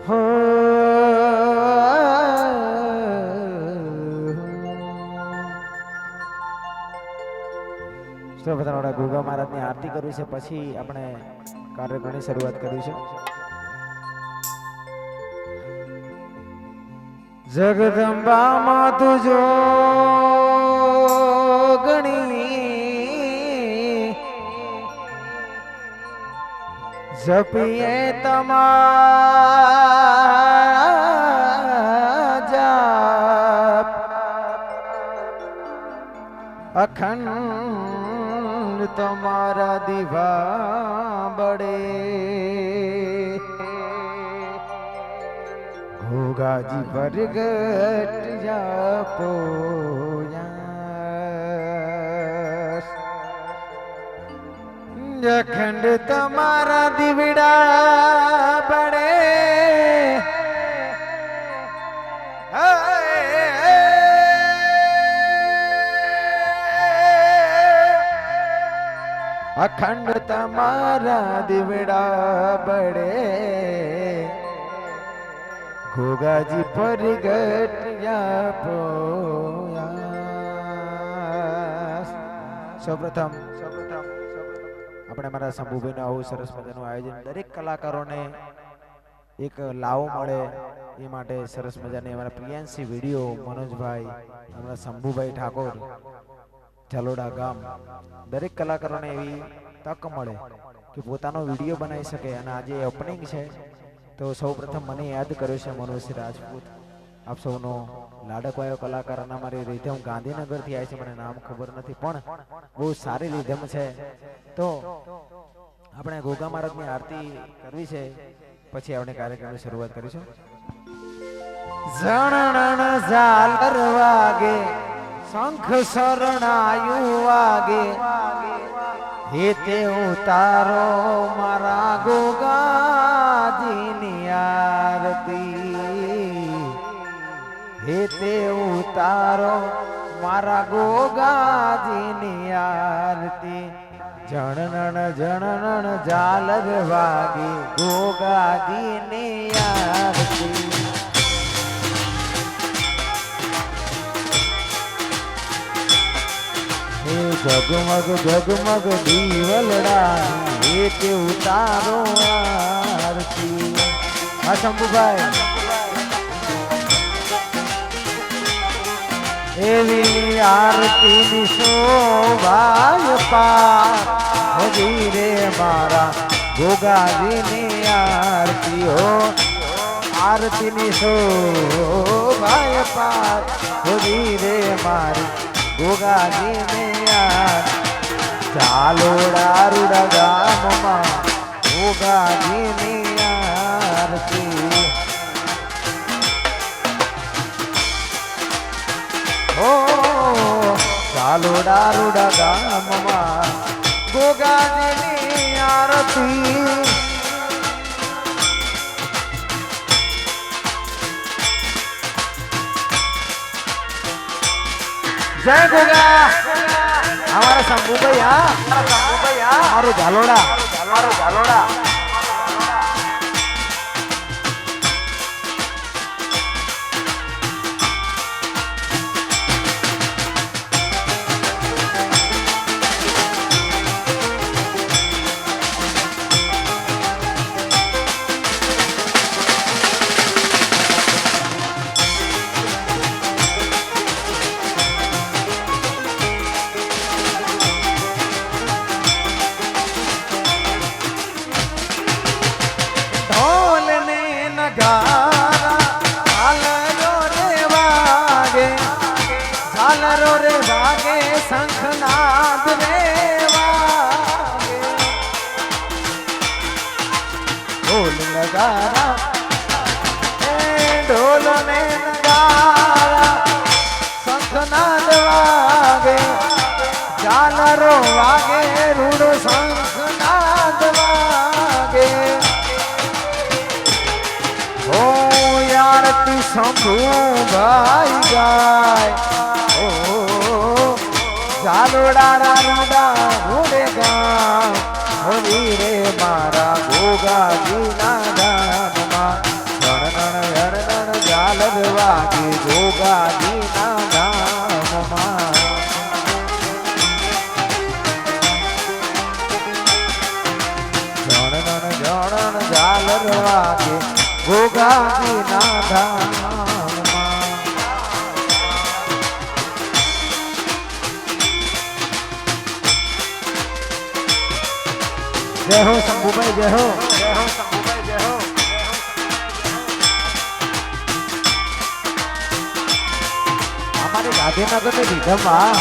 હો સૌપ્રથમ ગોગા મહારાજની આરતી કરવી છે, પછી આપણે કાર્યક્રમની શરૂઆત કરવી છે. જગદંબા માં તુજો ગણી જપીએ તમારા અખંડ તમારા દીવા બડે ઘોઘાજી પ્રગટ જાપો અખંડ તમારા દીવડા બડે અખંડ તમારા દીવડા બડે ઘોઘાજી પ્રગટ આપો. સૌપ્રથમ આપણે મારા શંભુભાઈનું આવું સરસ મજાનું આયોજન, દરેક કલાકારોને એક લાવો મળે એ માટે સરસ મજાની અમારા પ્રિયાંશી વિડીયો, મનોજભાઈ, અમારા શંભુભાઈ ઠાકોર, જલોડા ગામ, દરેક કલાકારોને એવી તક મળે કે પોતાનો વિડીયો બનાવી શકે. અને આજે ઓપનિંગ છે તો સૌપ્રથમ મને યાદ કર્યો છે મનોજસિંહ રાજપૂત, આપ સૌનો લાડકવાયો કલાકાર. અને મારી રીધમ ગાંધીનગરથી આવી છે, મને નામ ખબર નથી પણ બહુ સારી રીધમ છે. તો આપણે ગોગા મહારાજની આરતી કરવી છે, પછી આપણે કાર્યક્રમની શરૂઆત કરીશું. ઝણણ ઝાલર વાગે, શંખ શરણાયુ વાગે, હેતે ઉતારો મારા ગોગાજીની આરતી, હેતે ઉતારો મારા ગોગાજીની આરતી. જણણ જણણ ઝાલર વાગે, ગોગાજીની આરતી. જગમગ જગમગ દીવલડા, હેતે ઉતારો આરતી. હા શંભુભાઈ, એવી આરતી ની શોભાય પાર હોવી રે મારા ગોગાજીની આરતી. હો આરતી ની શોભાય પાર હોવી રે મારી ગોગાજીની ચાલોડા રૂડા ગામમાં ગોગાજીની આરતી. ઓ ચાલોડા રૂડા ગામમાં ગોગાજીની આરતી. જય ગોગા. हमारा शंभू भैया, हमारो झालोड़ा, हमारो झालोड़ा. झालरो रे वागे, शंखनाद रे वागे, ढोल नगारा, ढोल ने नगारा, शंखनाद वागे, झालरो वागे, रूड़ो शंखनाद वागे. ओ यार तू शंभू भाई गाय, झालोड़ा रूड़ा रूड़े गाम होवी रे मारा गोगाजीना गामમાં. વાગે ગોગાજીના ધામમાં જણન ઝાલર વાગે ગોગાજીના ધામમાં જય હો શંભુભાઈ જય હો શંભુભાઈ જય હો અમારે ગાંધીનગર ની વિધમાં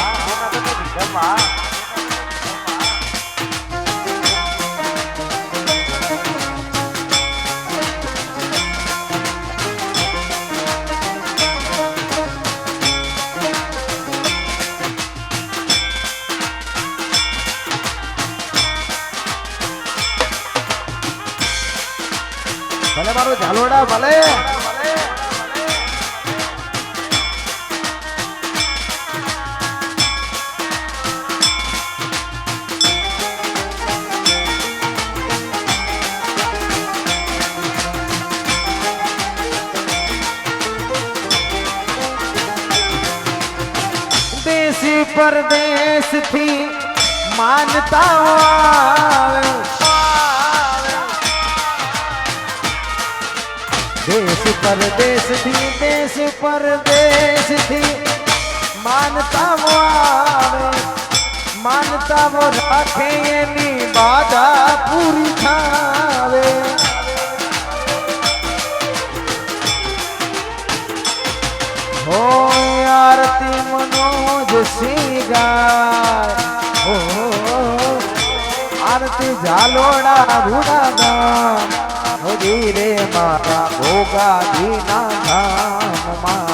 ભલે મારો ઝાલોડા ભલે દેશ પરદેશ થી માનતા આવે देश परदेश थी मानता वो राखे एनी बाधा पूरी थावे हो आरती मनोज सिंगार हो आरती झालोड़ा भूड़ा गाम ધીરે મારા ગોગાજીના ધામમાં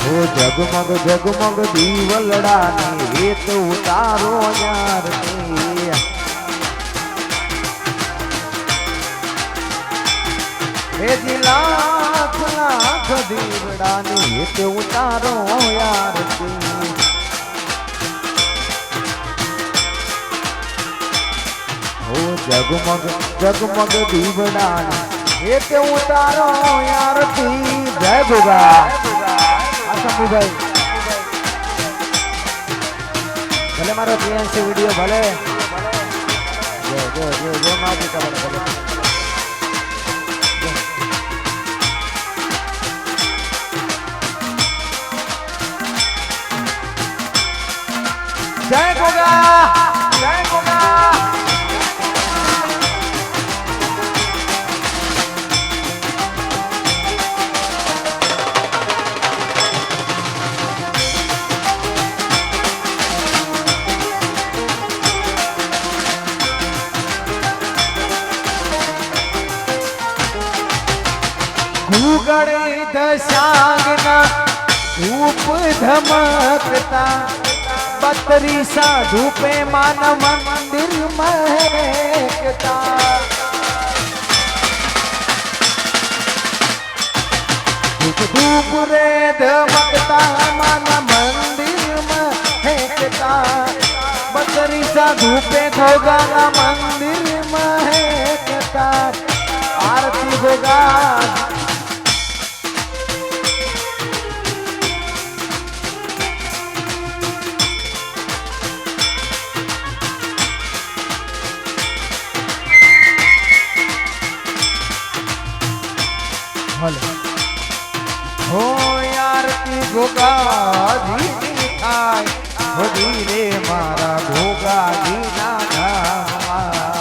ઓ જગમગ જગમગ દીવલડાની રેત ઉતારો યારની રેતી લાખ લાખ દીવડાની રેત ઉતારો યારની जगमग जगमग दीवड़ा ये ते उतारो यार थी जय गोगा शंभू भाई भले मारो पीएनसी वीडियो भले जो माजी का भले जय गोगा जय गोगा घुगड़े दशांगना धूप धमकता बतरी सा धूपे मान मंदिर महकता धूप रे धमकता मान मंदिर महकता बतरी सा धूपे घोगा मंदिर महकता आरती गोगा हो यार की गोगाजी आय हो धीरे मारा गोगाजी ना धामમાં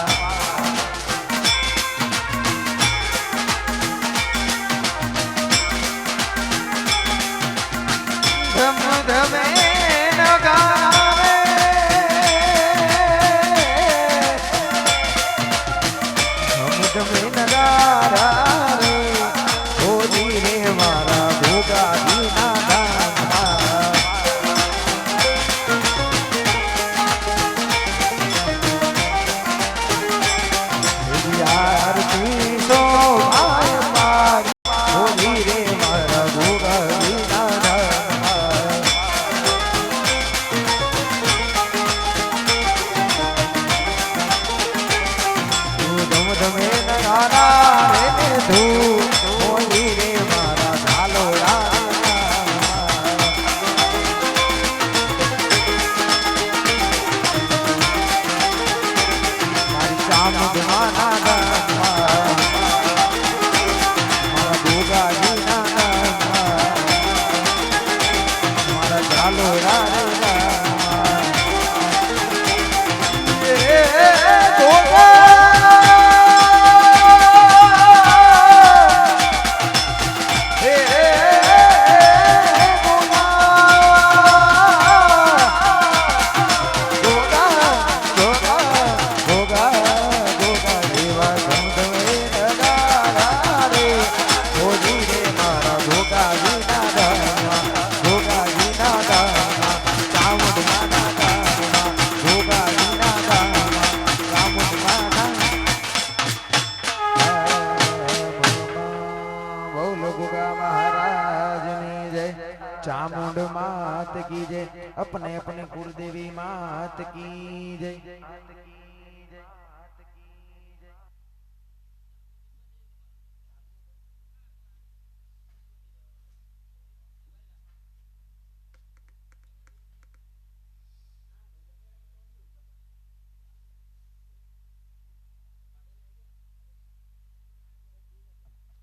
अपने अपने कुलदेवी मात की जय।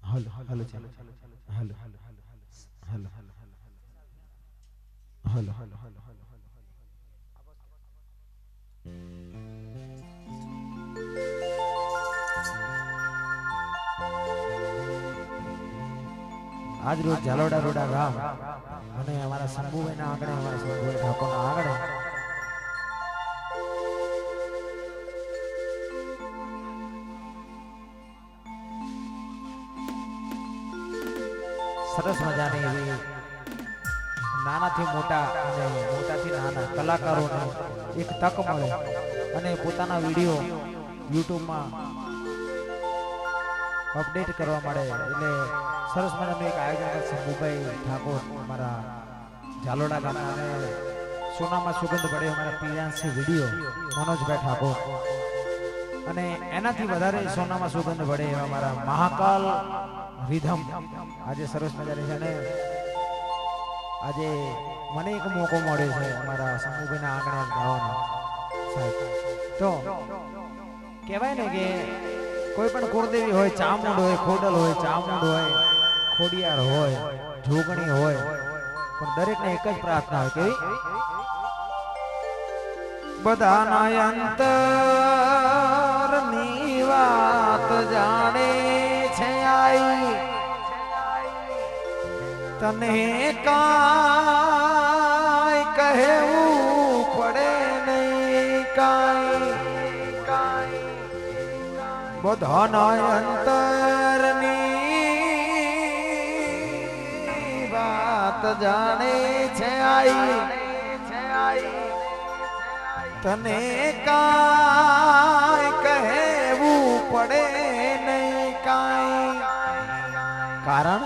Hello hello hello hello hello hello hello आज रोज झालोड़ा रोड़ा गाम અને અમારા શંભુભાઈના આંગણે અમારા શંભુભાઈ ઠાકોરના આંગણે સરસ મજાની એવી નાનાથી મોટા અને મોટાથી નાના કલાકારોને એક તક મળે અને પોતાના વિડીયો યુટ્યુબમાં અપડેટ કરવા મળે એટલે સરસ મજાનું એક આયોજન શંભુભાઈ ઠાકોર અમારા ઝાલોડા ગામના અને સોનામાં સુગંધ પડે અમારા પ્રિયાંશી વિડીયો મનોજભાઈ ઠાકોર અને એનાથી વધારે સોનામાં સુગંધ પડે એવા અમારા મહાકાલ રીધમ આજે સરસ મજાની છે અને આજે મને એક મોકો મળ્યો છે અમારા શંભુભાઈના આંગણે ગાવાનો સાહેબ તો કહેવાય ને કે કોઈ પણ કુળદેવી હોય ચામુંડ હોય ખોડલ હોય ચામુંડ હોય ખોડિયાર હોય જોગણી હોય પણ દરેકને એક જ પ્રાર્થના હોય કેવી બધાના અંતરની વાત જાણે છે આઈ તને કાંઈ કહેવું પડે નહીં કાંઈ બધાના અંતરની વાત જાણે છે આઈ તને કાંઈ કહેવું પડે નહીં કાંઈ કારણ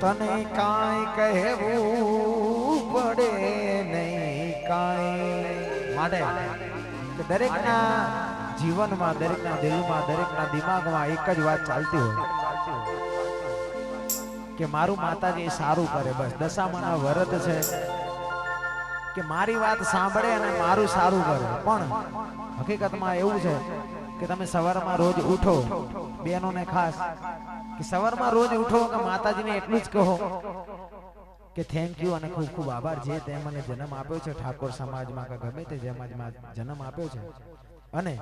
તને કાંઈ કહેવું પડે નહીં કાંઈ માટે દરેકના જીવનમાં દરેકના દિલમાં દરેકના દિમાગમાં એક જ વાત ચાલતી હોય કે મારું માતાજી સારું કરે બસ દશામાના વ્રત છે કે મારી વાત સાંભળે અને મારું સારું કરે પણ હકીકતમાં એવું છે કે તમે સવારમાં રોજ ઉઠો બહેનોને ખાસ કે સવારમાં રોજ ઉઠો કે માતાજીને એટલું જ કહો કે થેન્ક યુ અને ખૂબ ખૂબ આભાર જે તે મને જન્મ આપ્યો છે ઠાકોર સમાજમાં કે ગમે તે સમાજમાં જન્મ આપ્યો છે અને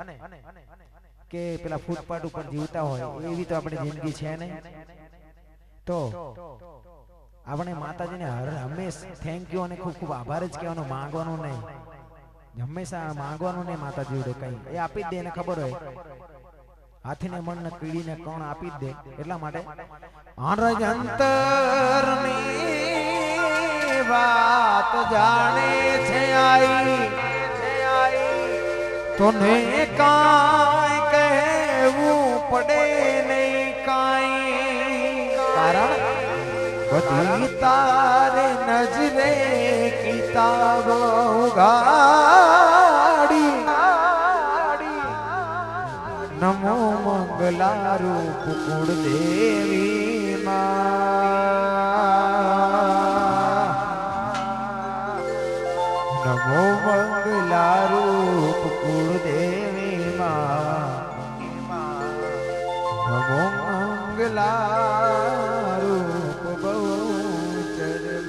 કે પેલા ફૂટપાથ ઉપર જીવતા હોય એવી તો આપણી જિંદગી છે નહીં તો આપણે માતાજીને હંમેશા થેન્ક યુ અને ખૂબ ખૂબ આભાર જ કહેવાનું માંગવાનું નહીં હંમેશા માંગવાનું નહીં માતાજી જોડે કંઈ એ આપી જ દે એને ખબર હોય હાથીને મન કીડીને કોણ આપી જ દે એટલા માટે અંતરની વાત જાણે છે આઈ તને કાંઈ કહેવું પડે નહીં કાંઈ કારણ બધી તારે નજરે કિતાબ ઉગાડી નમો મંગલા રૂપ કુળ દેવી નમો મંગલા રૂપ કુળ દેવી નમો મંગલા રૂપ બહુચરમાં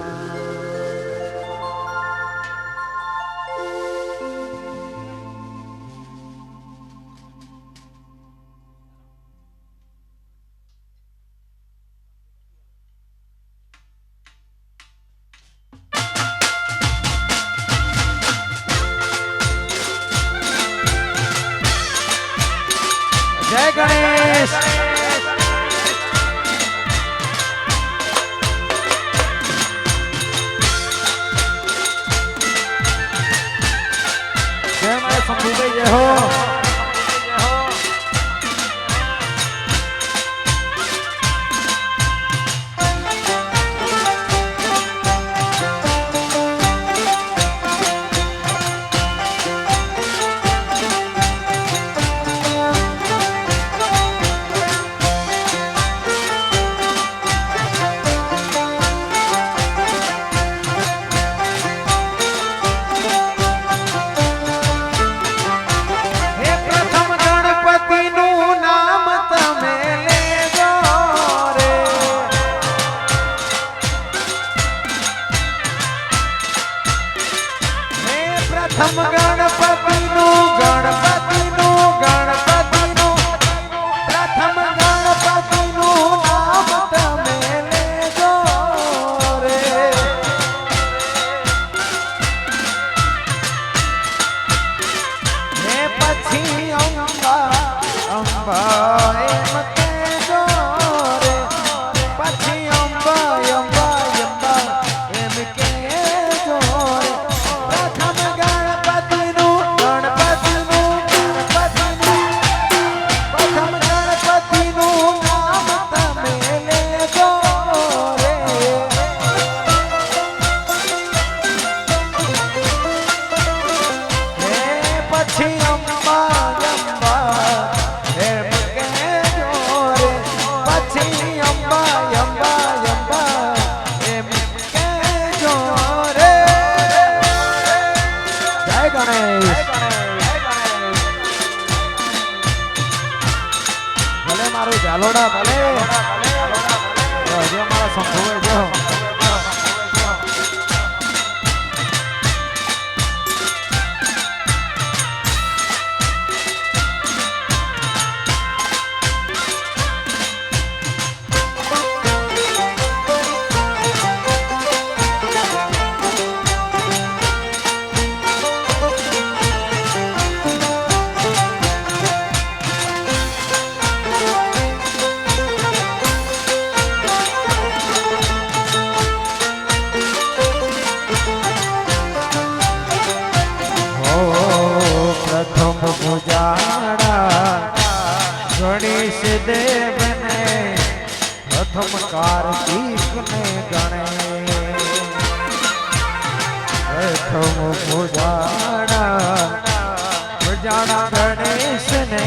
જય ગણેશ જય મારા શંભુભાઈ જય હો પ્રથમ ગણપતિનું પ્રથમ ગણપતિનું નામ તમે લેજો રે. ને પછી અંબા એમ કહેજો રે. પછી અંબા એમ કહેજો રે. પ્રથમ ગણપતિનું પ્રથમ ગણપતિનું નામ તમે લેજો રે. પછી અંબા એમ કહેજો રે. પછી અંબા એમ કહેજો રે. જય ગણેશ. ભલે મારું ઝાલોડા ભલે હજી અમારા સંભવે જો ગણેશ દેવને પ્રથમ કાર્તિક ને ગણે. પ્રથમ પૂજાણા ગણેશ ને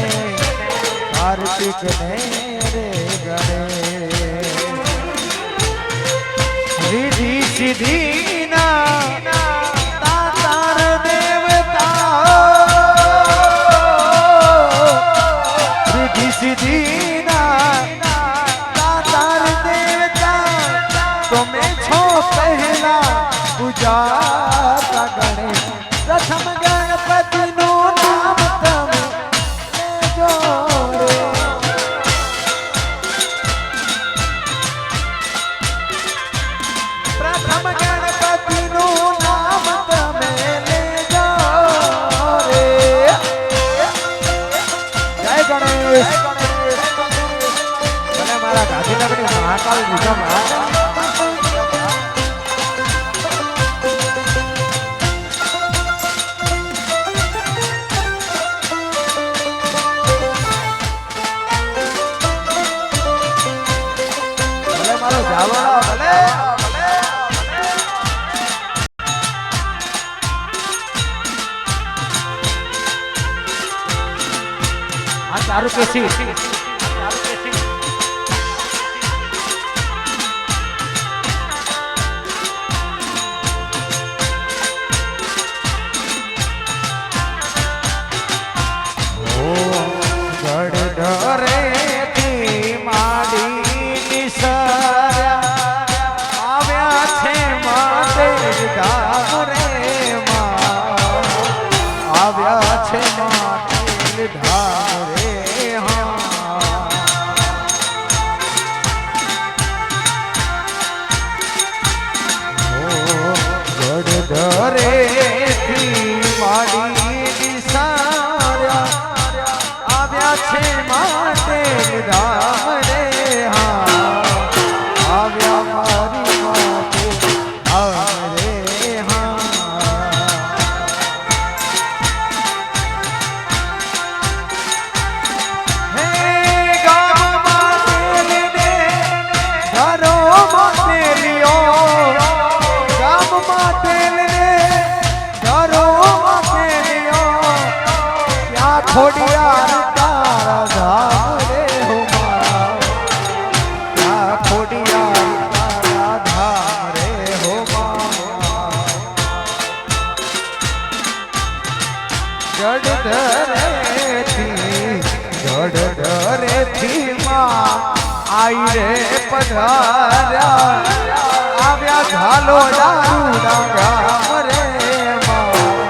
કાર્તિક ને રે ગણે. રીધિ સિદ્ધિ ના તાર દેવતા સિદ્ધિના તાર દેવતા તમે છો પહેલા પૂજાતા ગણેશ. પ્રથમ ગણપતિનું નામ તમે લેજો રે. પ્રથમ ગણપતિનું નામ તમે લેજો રે. જય ગણેશ. મારા ગાંધીનગરની મહાકાલ નિગમમાં ભલે મારો ઝાલોડા ભલે આ ચારુ કેસી ખોડિયા તારા ધામ રે હો મારા. ખોડિયા તારા ધામ રે હો મારા. જડધરેથી માં આઈ રે પધાર્યા. આવ્યા ઝાલો દારૂ ડાંગા રે માં.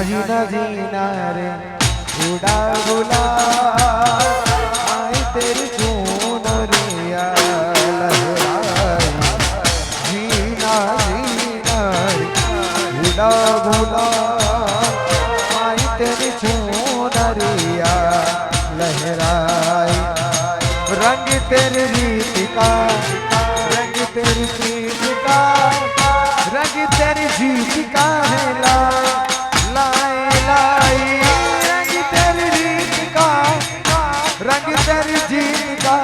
जीना जीना रे उड़ा बुला आई तेरी चूनरिया लहराई जीना जीना रे उड़ा बुला आई तेरी चूनरिया लहराई रंग तेरी रीत का रंग तेरी प्रीत का रंग तेरी जीत का है लाई लाई रंग तेरी रीत का रंग तेरी जीत का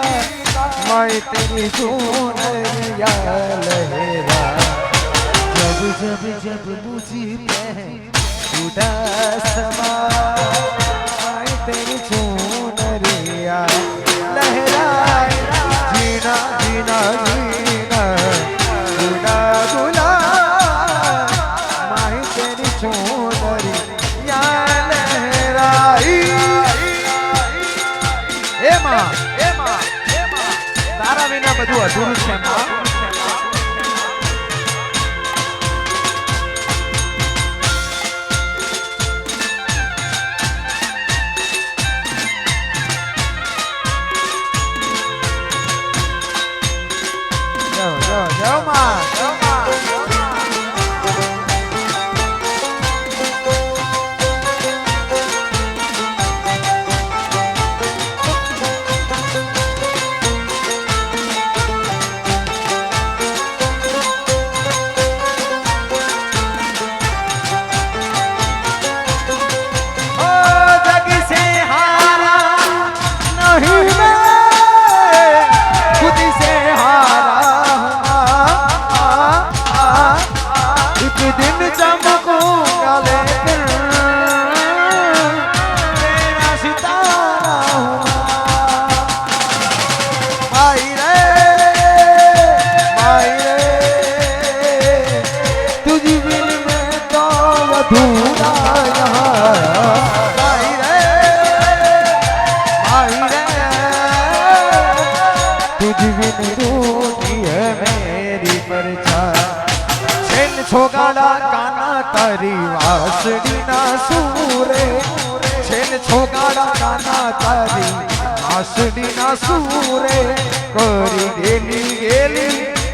मैं तेरी चूनरिया लहरा जब जब जब मुझे पे उदास समा मैं तेरी चूनरिया लहराए जीना जीना जीना गुला गुला माही तेरी चूनरिया लहराई ए मां तारा विना બધું અધૂરું છે માं Go, man. छोगाड़ा काना तारी वासड़ी ना सूरे छेन छोगाड़ा काना तारी वासड़ी ना सूरे करी गेली गेली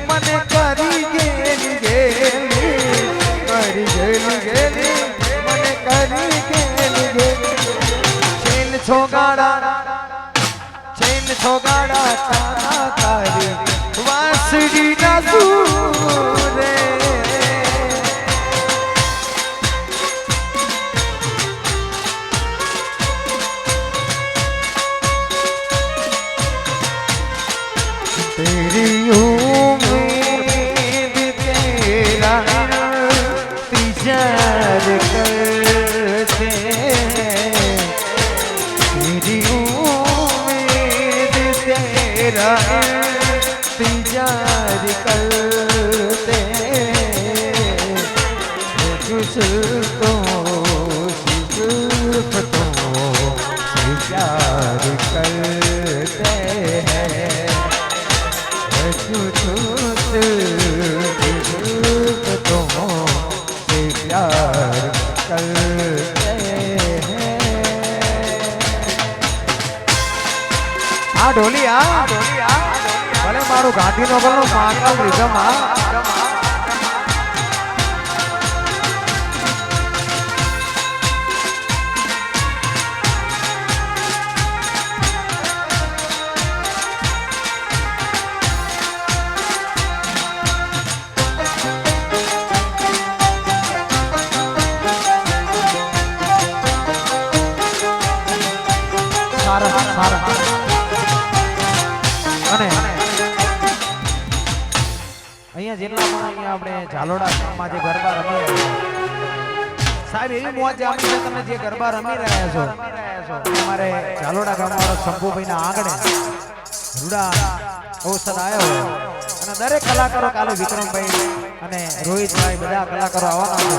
मने करी गेली गेली करी गेली गेली मने करी गेली गेली छेन छोगाड़ा काना तारी वासड़ी ना सूरे तेरी उम्मीद तेरा इंतजार करते तेरी उम्मीद तेरा इंतजार करते तुझको सिर्फ तो प्यार करते हैं प्यार करते हैं आ ढोलिया भले मारू गांधीनगर नो महाकाल रिધમ आ અને અહીંયા જેટલા પણ અહીંયા આપણે ઝાલોડા ગામમાં જે ગરબા રમી રહ્યા સાહેબ એવી મોજ આવી છે તમે જે ગરબા રમી રહ્યા છો અમારે ઝાલોડા ગામવાળા શંભુભાઈના આંગણે રૂડા અવસર આવ્યો અને દરેક કલાકારો કાલે વિક્રમભાઈ અને રોહિતભાઈ બધા કલાકારો આવવાના છે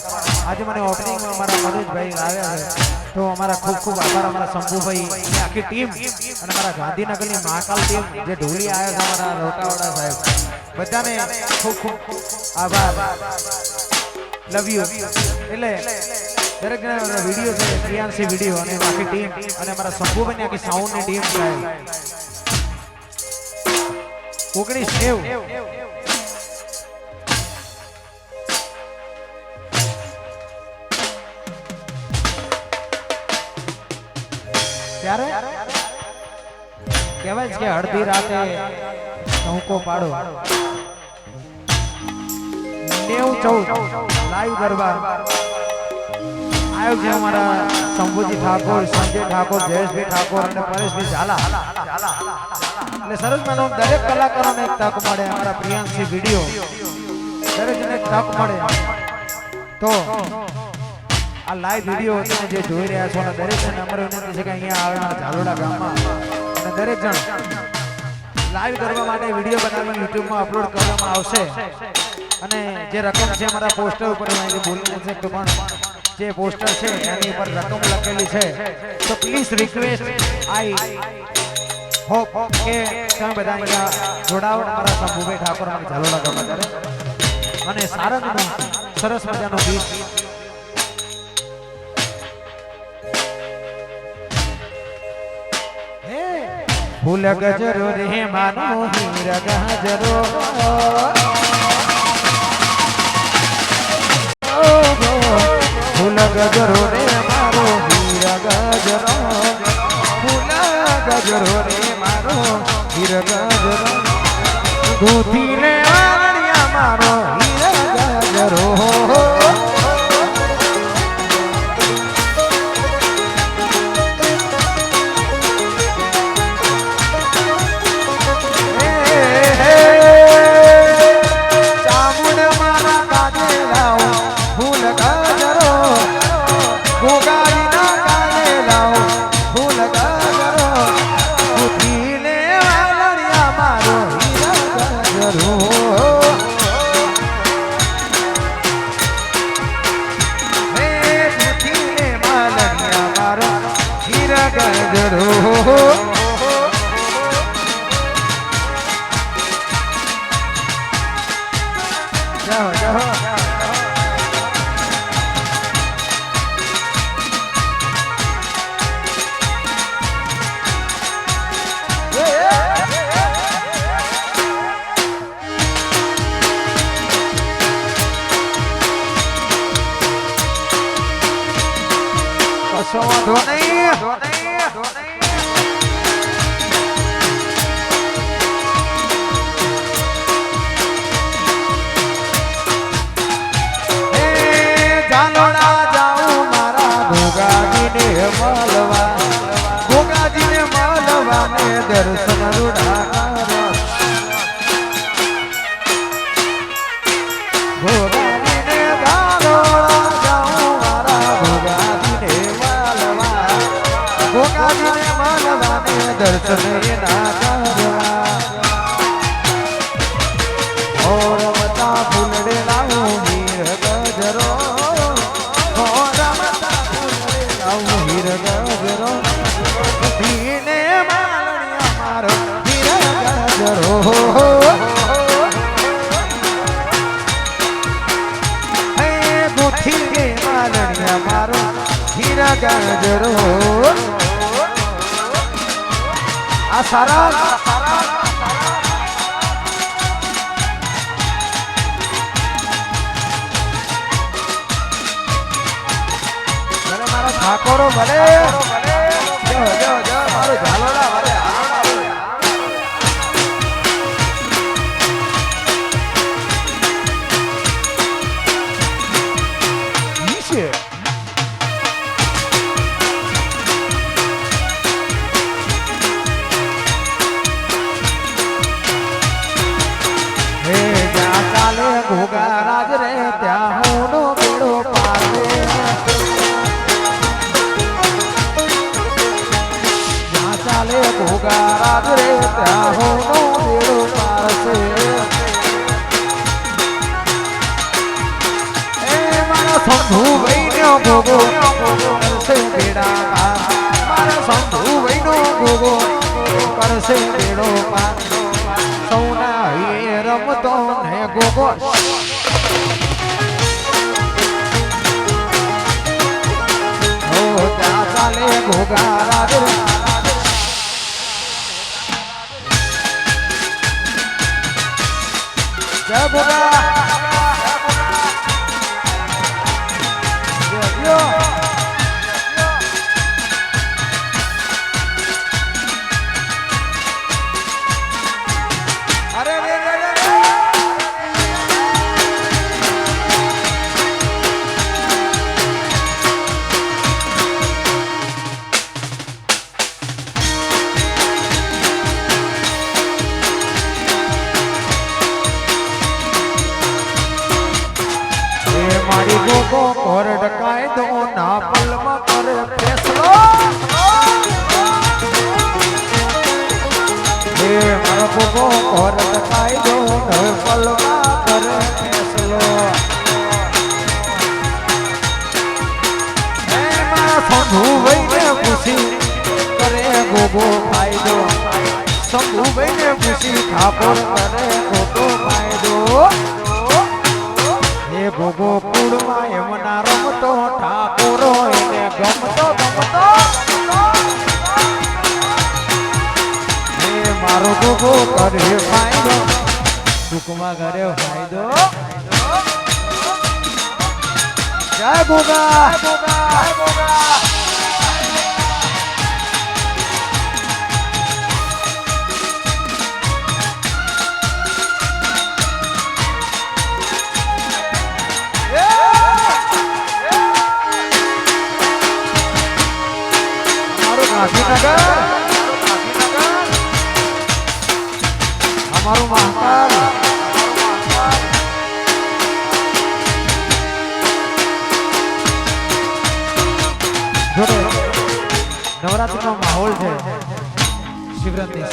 પણ આજે મને ઓપનિંગમાં અમારા મનોજભાઈ આવ્યા છે તો અમારા ખૂબ ખૂબ આભાર અમારા શંભુભાઈ અને આખી ટીમ અને અમારા ગાંધીનગરની મહાકાલ ટીમ જે ઢોલી આવ્યા છે અમારા રોટાવાડા સાહેબ બધાને ખૂબ ખૂબ આભાર લવ યુ એટલે દરેક જણા વિડીયો છે પ્રિયાંશી વિડીયો અને બાકી ટીમ અને અમારા શંભુભાઈ આખી સાઉન્ડ ની ટીમ છે 1990 ત્યારે કહેવાય છે કે અડધી રાતે ટહુકો પાડો 90-14 લાઈવ ગરબા આયોજક અમારા શંભુજી ઠાકોર, સંજય ઠાકોર, જયેશભાઈ ઠાકોર અને પરેશભાઈ ઝાલા એટલે સરસ માનો દરેક કલાકારોને એક તક મળે અમારા પ્રિયાંશી વિડીયો દરેકને એક તક મળે તો આ લાઈવ વિડીયો તમે જે જોઈ રહ્યા છો અને દરેકને નમ્ર વિનંતી છે કે અહીંયા આવેલા ઝાલોડા ગામમાં અને દરેક જણ લાઈવ કરવા માટે વિડીયો બનાવી યુટ્યુબમાં અપલોડ કરવામાં આવશે અને જે રકમ છે અમારા પોસ્ટર ઉપર બોલી નથી શકતો પણ જે પોસ્ટર છે એની ઉપર રકમ લખેલી છે તો પ્લીઝ રિક્વેસ્ટ આઈ હોપ કે તમે બધા અહીંયા જોડાઓ અમારા શંભુભાઈ ઠાકોર અને ઝાલોડા ગામમાં અને સારંગનું સરસ મજાનું ગીત ફૂલ ગજરો રે માનો હીર ગજરો ફૂલ ગજરો રે મારો હીર ગજરો ફૂલ ગજરો રે મારો હીર ગજરો દૂધી ને વાળિયા મારો હીર ગજરો દર્શન રૂડા ભોગાજીને ગાલોડા જાઉં મારા ભોગાજીને માલવા ભોગાજીને માલવાને દર્શન એના કરવા રમતા ફૂલડે લાવું હીર ગજરો રમતા ફૂલડે લાવું હીર ગજરો ધીને મારો હીરા ગજરો આ સારા મારા ઠાકોરો ભલે મારો ઝાલોડા ભલે ઘોઘા રાજ રે ત્યાં હોનો બેડો પારે જ્યાં ચાલે ઘોઘા રાજ રે ત્યાં હોનો બેડો પારસે એ મારા શંભુભાઈ નો ઘોઘો કરશે બેડા પાર મારા શંભુભાઈ નો ઘોઘો કરશે બેડો પાર સૌના એ રમતો ને ગોગો ભોગા રાધે જય ભોગા મારી ગોગો કોરડ કાયદો ના પલમાં કરે ફેસલો હે મારો ગોગો કોરડ કાયદો ના પલમાં કરે ફેસલો હે મારા સંભુ ભાઈને પૂછી કરે ગોગો ફાયદો સંભુ ભાઈને પૂછી ઠાકોર કરે ગોગો ફાયદો ભોગો કુળમાં એમના રમતો ઠાકોરો એને ગમતો હે મારો ભોગો કરે ફાયદો સુખમાં કરે ફાયદો જય ભોગા ગાંધીનગર અમારું મહાકાલ નવરાત્રી નો માહોલ છે શિવરાત્રી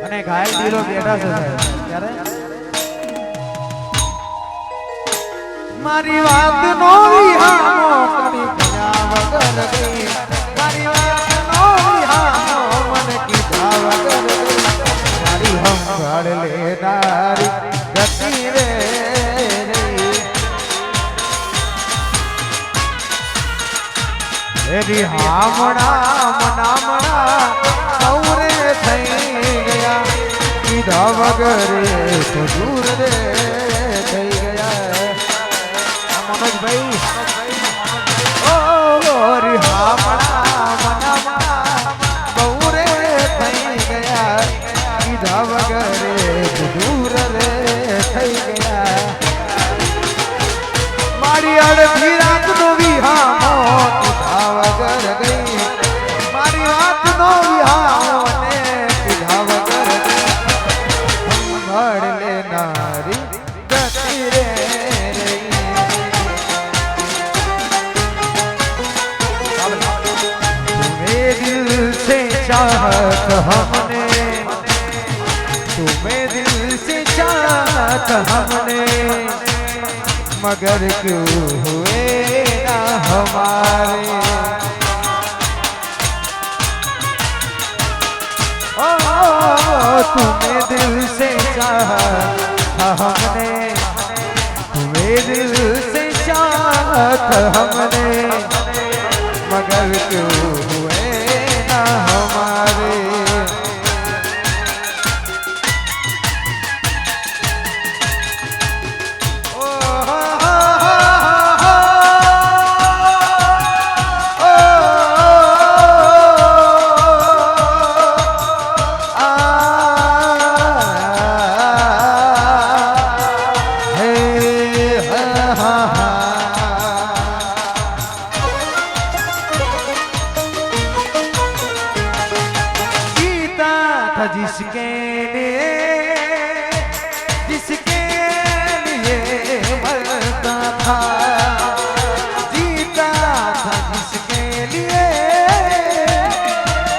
અને ઘાયલ દિલો બેઠા છે ત્યારે મારી વાત નો વિહામો કરી ગયા વગર ગઈ મારી વાત નો વિહામો મને કીધા વગર ગઈ મારી હંભાળ લેનારી ગતિ રે એરી હામણા મનામણા સૌરે થઈ ગયા કીધા વગર તો દૂર રે થઈ ગયા ભાઈ ઓ હામણા મનામણા બહુરે થઈ ગયા કીધા વગરે દૂર રે થઈ ગયા મારી અડધી રાત નો વિહામો કીધા વગર ગઈ મારી વાત નો વિહામો ને કીધા વગર ગઈ સંભાળ લેનારી ગતિ રે चाहत हमने तुम्हें दिल से चाहत हमने मगर क्यों हुए ना हमारे ओ तुम्हें दिल से चाहत हमने तुम्हें दिल से चाहत हमने मगर क्यों हुए हमारे जिसके लिए मरता था जीता था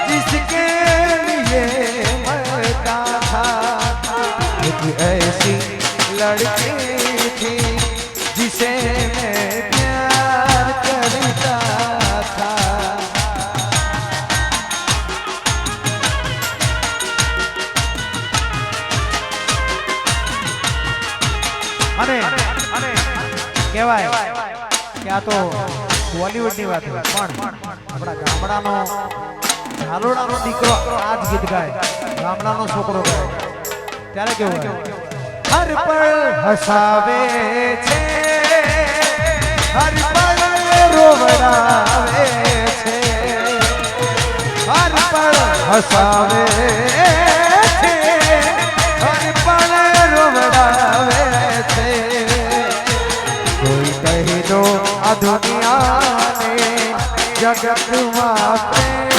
जिसके लिए मरता था एक ऐसी लड़की थी जिसे मैं प्यार करता था અને કહેવાય કે આ તો બોલિવૂડની વાત હોય પણ આપણા ગામડાનો હાલોડાનો દીકરો આ જ ગીત ગાય ગામડાનો છોકરો ગાય ત્યારે કેવું હોય હર પળ હસાવે છે હર પળ રોવડાવે છે હર પળ હસાવે છે હર પળ રોવડાવે છે કોઈ કહી દો આ દુનિયાને જગતમાં પ્રેમ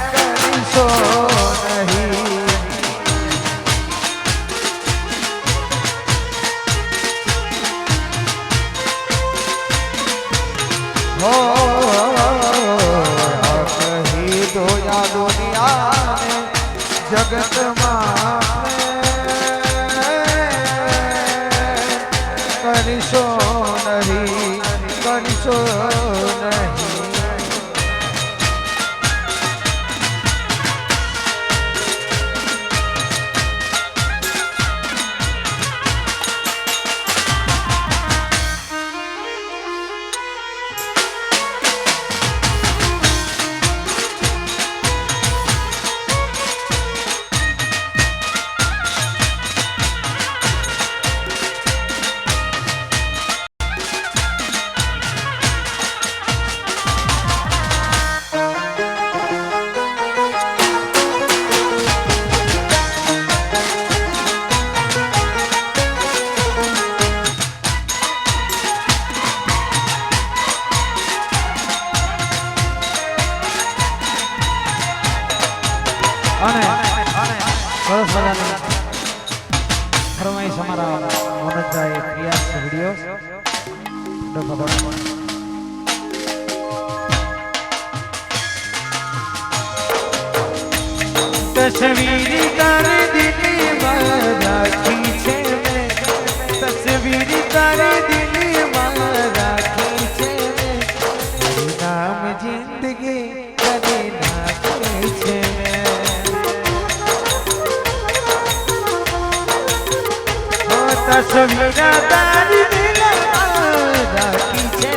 કરીશો નહીં हो कही दो या दुनिया में जगत करिशो नहीं करिशो नहीं સરસ મજાની ફરમાઈશ અમારા મનોજભાઈ પ્રિયાસ વિડીયો તસવીર તારે દિલમાં રાખી છે મેં તસવીર તારે દિલમાં રાખી છે મેં નામ જિંદગી કરી નાખી છે तस्वीर तारी दिल राखी छे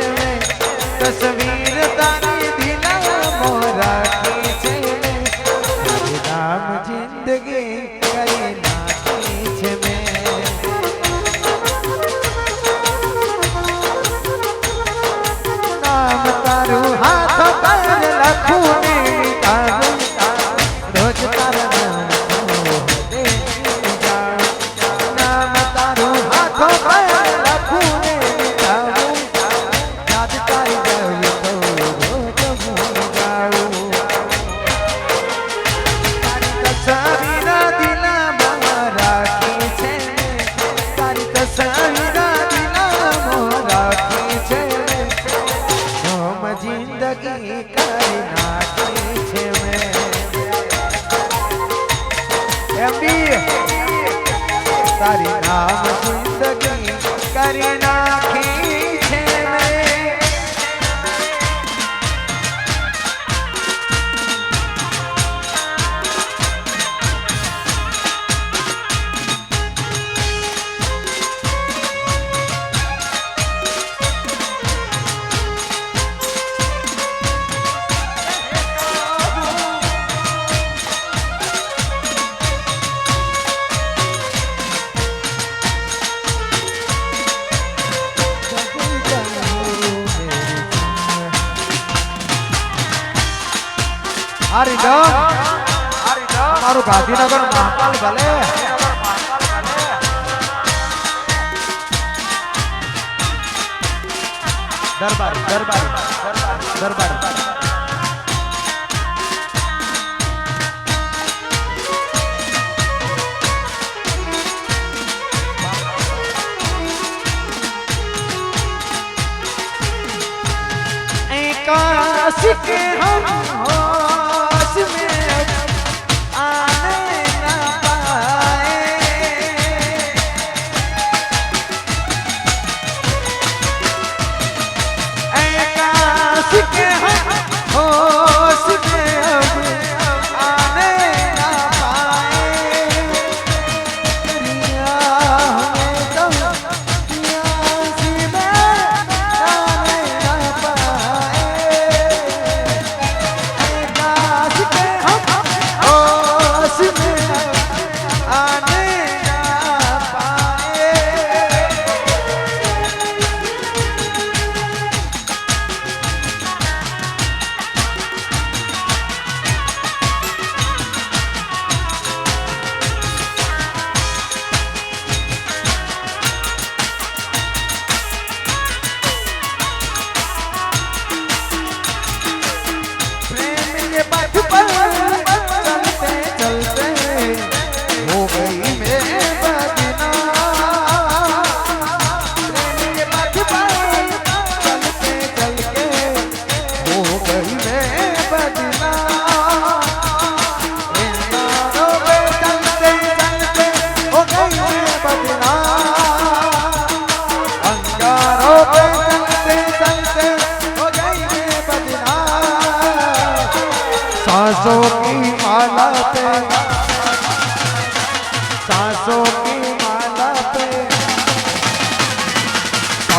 तस्वीर तारी दिल राखी छे नाम जिंदगी करी नाखी छे नाम तारू हाथ पर लखूं ने तारू रोज तारा तारी नाम जिंदगी करी नाखी छे मारू गांधीनगर महाकाल भले दरबारी दरबारी दरबारी काश के हम होश में आने ना पाए काश के हम होश में अब आने ना पाए रिया हमें तो रिया सी में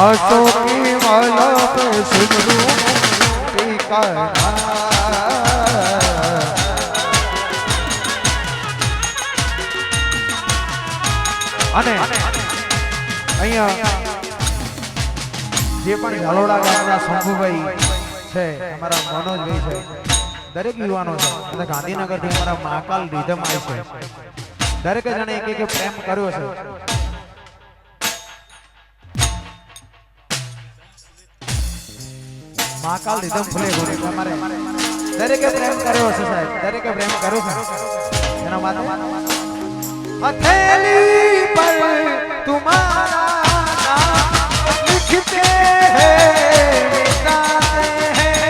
आंसू की माला पे सिमरू टीका અને અહીંયા જે પણ ઝાલોડા ગામના શંભુભાઈ છે, અમારા મનોજભાઈ છે, દરેક યુવાનો છે અને ગાંધીનગરથી અમારા મહાકાલ રીધમ આવી છે, દરેકે જણે એક એક પ્રેમ કર્યો છે. મહાકાલ રીધમ ફૂલે ગોરે તમારે દરેકે પ્રેમ કર્યો છે સાહેબ, દરેકે પ્રેમ કર્યો છે એના માટે हथेली पर तुम्हारा नाम लिखते हैं मिटाते हैं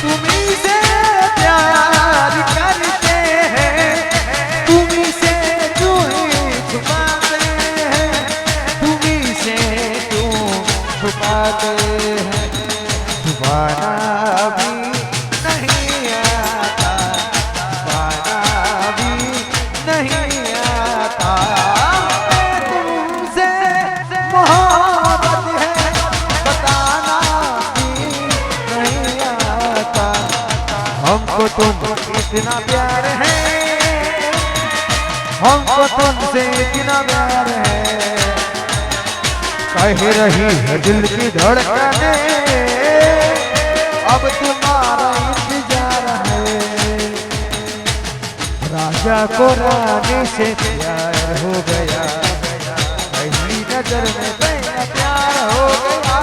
तुम्हीं से प्यार करते हैं तुम्हीं से क्यों छुपाते हैं तुम्हीं से क्यों छुपाते हैं छुपाना भी नहीं आता छुपाना भी नहीं आता तुमसे मोहब्बत है बताना भी नहीं आता हमको तुम इतना प्यार है हमको तुमसे इतना प्यार है कह रही है दिल की धड़कने अब तुम्हारा इंतजार है राजा को रानी से प्यार हो गया पहली नजर में पहला प्यार हो गया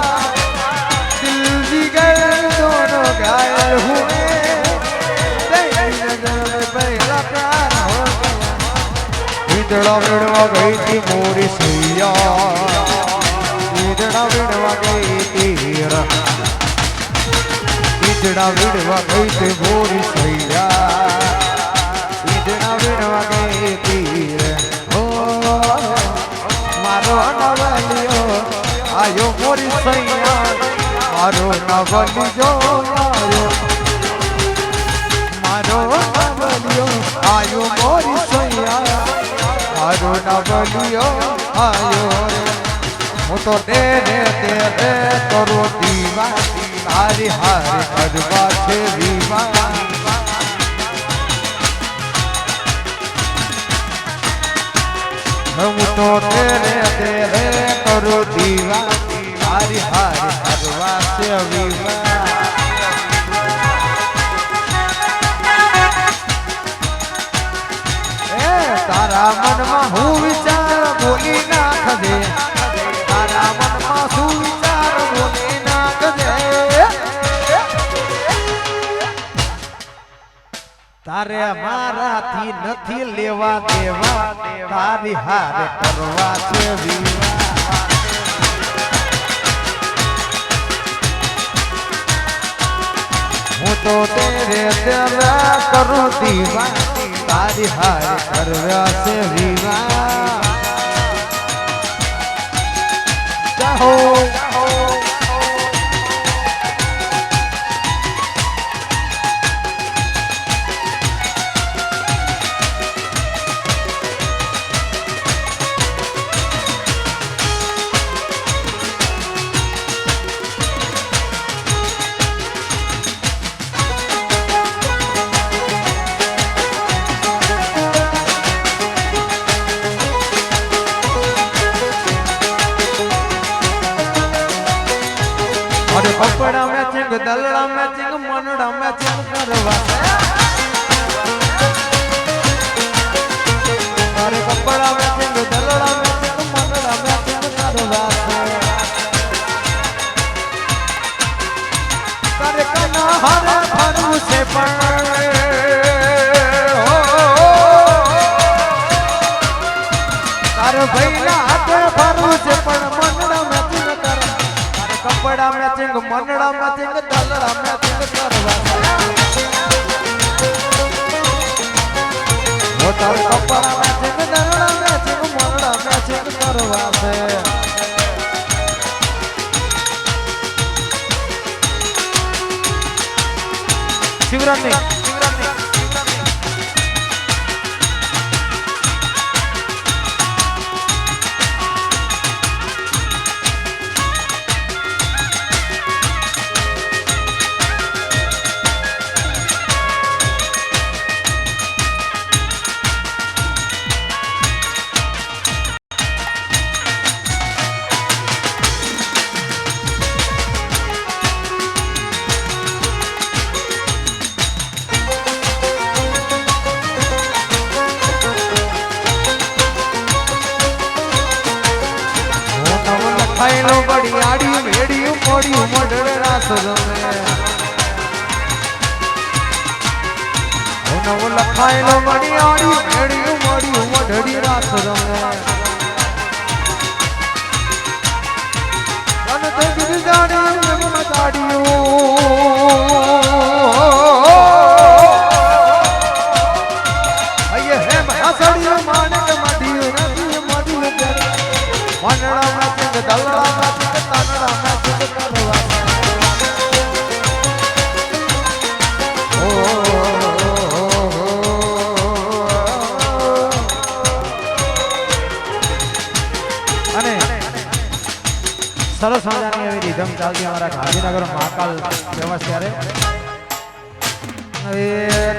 दिल जिगर दोनों घायल हुए पहली नजर में पहला प्यार हो गया ईदड़ा विड़वा गई थी मोरी सैया ईदड़ा विड़वा गई थी ईदड़ा विड़वा गई थी मोरी सैया ईदड़ा विड़वा गई थी ओ मारो नवलियो आयो मोरी सैया मारो नवलियो आयो मारो नवलियो आयो मोरी सैया मारो नवलियो आयो હું તો તેરે તરો દીવા તારી હારે કરવા છે વિવા હું તો તેરે તરો દીવા તારી હારે કરવા છે વિવા એ તારા મનમાં હું વિચાર બોલી નાખજે તારા મનમાં શું વિચાર બોલી નાખજે તારે મારાથી નથી લેવા દેવા તારી હારે કરવા છે વિવાહ હું તો તેરે તેરા કરું દીવા તારી હારે કરવા છે વિવાહ જાહો अरे कपड़ा मैचिंग दलड़ा मैचिंग मनड़ा मैचिंग करवा अरे कपड़ा मैचिंग दलड़ा मैचिंग मनड़ा मैचिंग करवा करे कना हरे भरू से पड़े तारे भैया हाथे भरू से पड़ मनड़ा मैचिंग कर कपड़ा मैचिंग मनड़ा मैचिंग दलड़ा मैचिंग करवा वो तार कपड़ा मैचिंग दलड़ा मैचिंग मनड़ा मैचिंग करवा से शिवरानी આડી મેડી મોડી મોઢડે રાસ રમે નવો લખાયેલો મણી આડી મેડી મોડી મોઢડી રાસ રમે તન તો ગિરજાડી મતાડીઓ અયે હે હસડીઓ માણક માડીઓ નદી મોડી મનડા મેચિંગ દલડા મેચિંગ તનડા મેચિંગ કરવા અને સરસ મજાની એવી રીધમ ચાલતી અમારા ગાંધીનગર મહાકાલ ફેમસ ત્યારે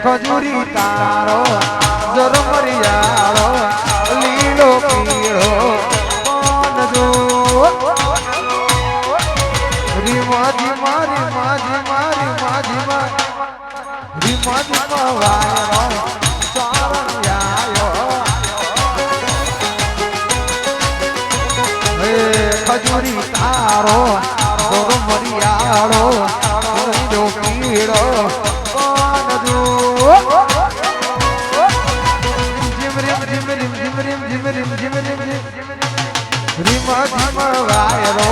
ખજૂરી તારો જરમરિયાળો લીલો પીળો જો રીમાજી મારી માજી મારી માજી રીમાજી વાયરો ચારણ આયો હે ખજૂરી તારો જરમરિયાળો લીલો પીળો રીમા ધીમા વાયરો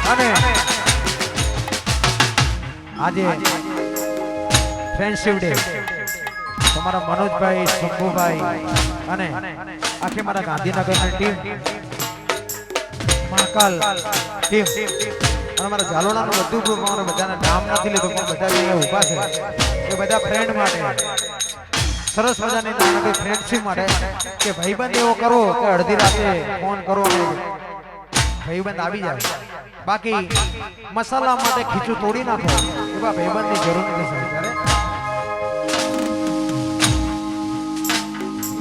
અને આજે ફ્રેન્ડશિપ ડે તમારા મનોજભાઈ શંભુભાઈ અને આખી મારા ગાંધીનગરની ટીમ મહાકાલ ટીમ અને મારા ઝાલોડાનું બધું ગ્રુપ અમારા બધાના નામ નથી લીધું પણ બધા અહીંયા ઊભા છે એ બધા ફ્રેન્ડ માટે સરસ મજાની નાનકડી ફ્રેન્ડશિપ માટે કે ભાઈબંધ એવો કરો કે અડધી રાતે ફોન કરો અને ભાઈબંધ આવી જાય બાકી મસાલા માટે ખીચું તોડી નાખો એવા ભાઈબંધની જરૂર નથી ત્યારે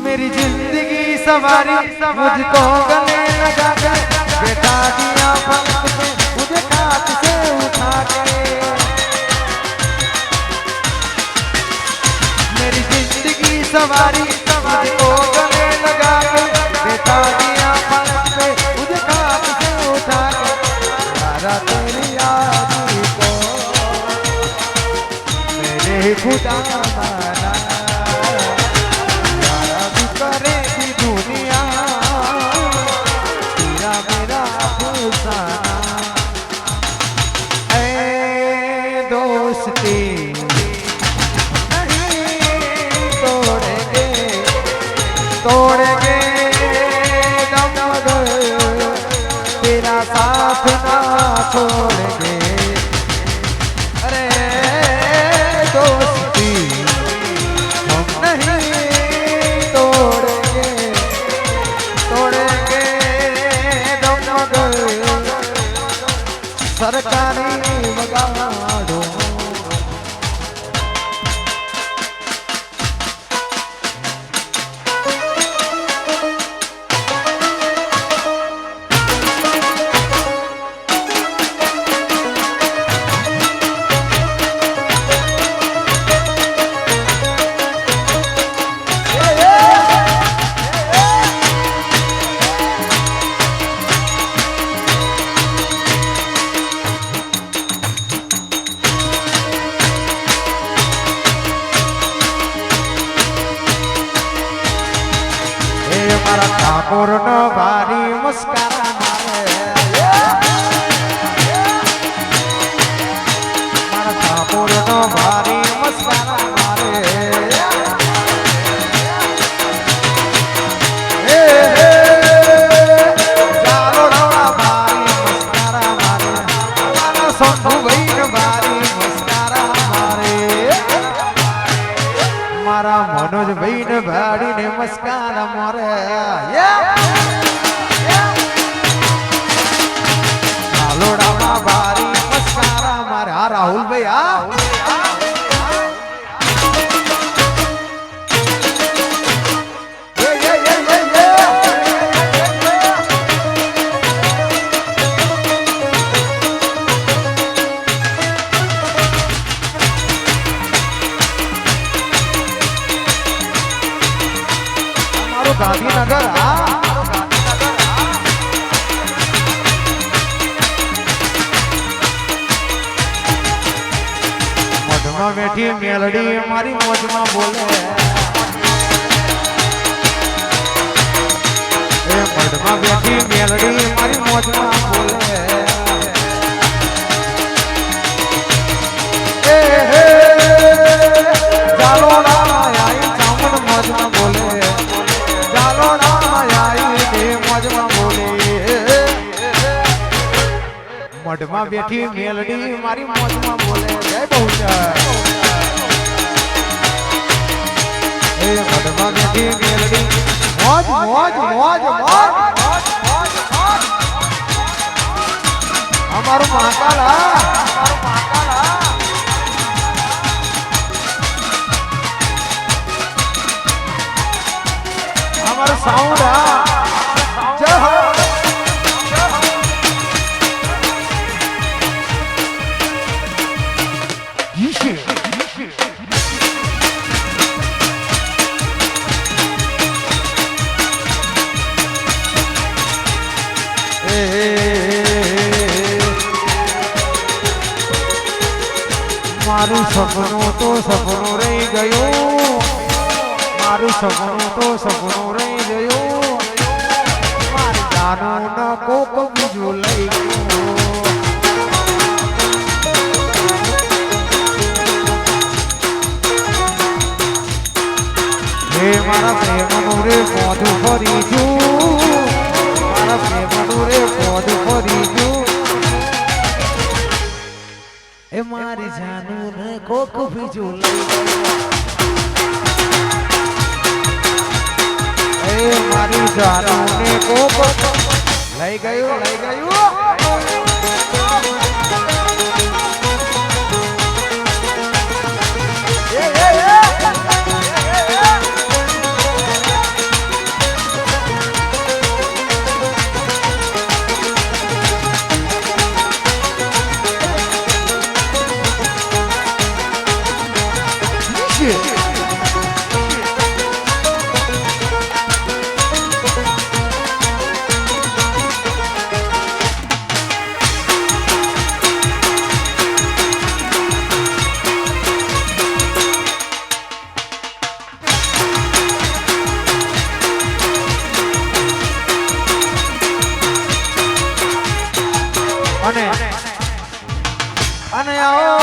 मेरी जिंदगी सवारी मुझको गले लगा कर बैठा दिया पलक पे मुझे काट से उठा के मेरी जिंदगी सवारी मुझको गले लगा कर बैठा दिया पलक पे मुझे काट से उठा के यारा तेरी याद को मेरे खुदा माना करेगी दुनिया तेरा मेरा अफसाना ऐ दोस्ती नहीं तोड़ेंगे तोड़ेंगे दम मगर तेरा साथ ना छोड़ेंगे अरे दोस्ती हम नहीं तोड़ेंगे तोड़ेंगे दम मगर सरकारी वगाड़ो મારા ઠાકોર નો ભારી મુસ્કારા મારે મારા ઠાકોર નો ભારી મુસ્કારા મારે ચાલો ડોળા ભારી મુસ્કારા મારે મારા શંભુભાઈ નો ભારી મુસ્કારા મારે મારા મનોજભાઈ ને ભાડી ને મસ્કાર મારે લોડામાં ભારી મસ્કાર મારે હા રાહુલભાઈ હા ગાંધીનગર હા મોઢમાં બેઠી મેલડી મારી મોજમાં બોલે એ મોઢમાં બેઠી મેલડી મારી મોજમાં બોલે એ હે જાલોડા આઈ ચામડ મોજમાં બોલે જાલોડા આઈ ને મોજમાં બોલે મોઢમાં બેઠી મેલડી મારી મોજમાં બોલે જય બહુચર એ મોઢમાં બેઠી મેલડી મોજ મોજ મોજ મોજ અમારું મહાકાલ અમારું સાઉન્ડ જય હો મારું સપનું તો સપનું રહી ગયું મારું સપનું તો સપનું રહી ગયું મારી જાનું ન કોક બીજું લઈ ગયું હે મારા પ્રેમનું રે મોઢું ફરી જું મારા પ્રેમનું રે મોઢું ફરી જું એ મારી જાનું ને કોક બીજું લઈ ગયું એ મારી જાનું ને કોક લઈ ગયું લઈ ગયું અને આવો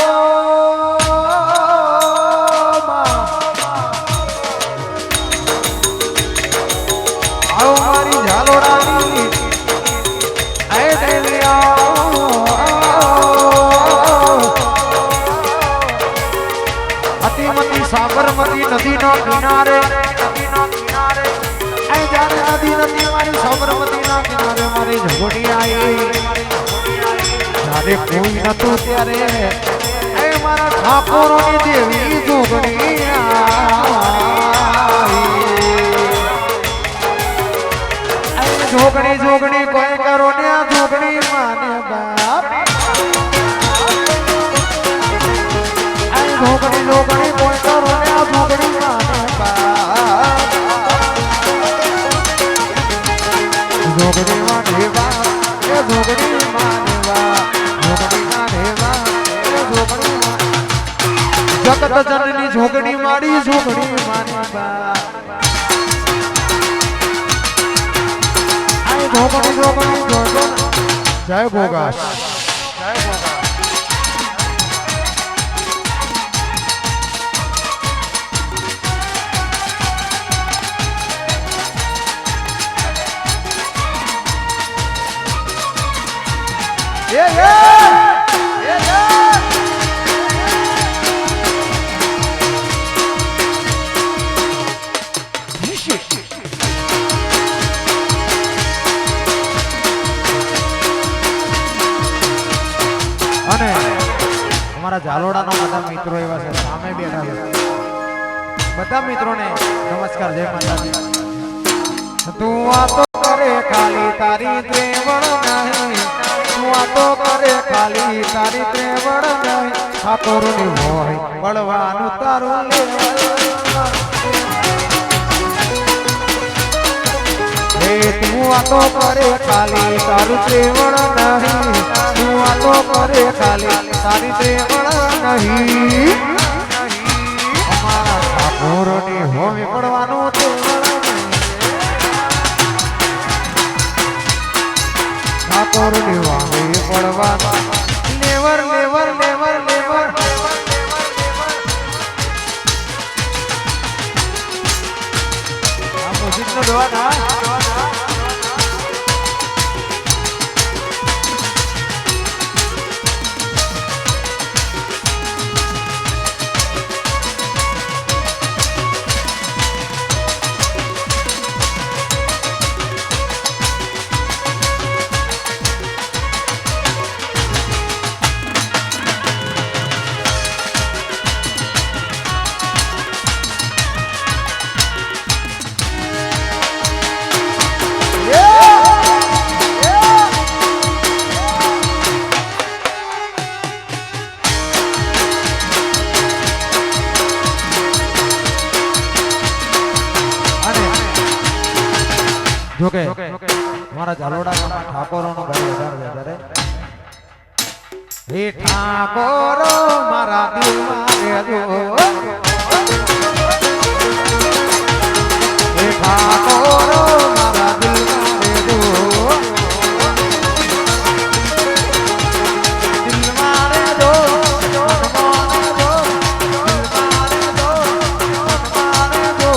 મારી ઝાલોડાની આય અતિમતી સાબરમતી નદીનો કિનારે આય જ્યારે નદી નદી મારી સાબરમતીના કિનારે મારી ઝઘડી આવી ત્યારે કોઈ નતું ત્યારે એ મારા ઠાકોરોની દેવી જોગણી જોગણી જોગણી કોઈ કરો ને આ જોગણી માને બાપ જોગણી જોગણી કોઈ કરો ને આ જોગણી માને બાપ જોગણી માને બાપ એ જોગણી માને બાપ જગત જનની જોગણી મારી જોગણી મારી બા આય જોગણી જોગણી જોગણી જય ભોગાસ જય ભોગાસ અને અમારા ઝાલોડાના બધા મિત્રો એવા છે સામે બેઠા છે બધા મિત્રોને નમસ્કાર જય માતાજી તું વાતો કરે ખાલી તારી ત્રેવડ નહીં તું વાતો કરે ખાલી તારી ત્રેવડ નહીં ઠાકોરની હોય બળવાનું તારું લેવડ તું વાતો કરે ખાલી તારું ત્રેવણ નહીં તું વાતો કરે ખાલી તારી ત્રેવણ નહીં અમારા ઠાકોરની હોમી પડવાનું ઠાકોરની હોમી પડવાનું લેવર લેવર લેવર લેવર નો દોવાના જોકે મારા ઝાલોડા ગામમાં ઠાકોરોનો ભાઈ વધારે છે ત્યારે હે ઠાકોરો મારા દિલમાં રહેજો હે ઠાકોરો મારા દિલમાં રહેજો દિલમાં રહેજો મનમાં રહેજો દિલમાં રહેજો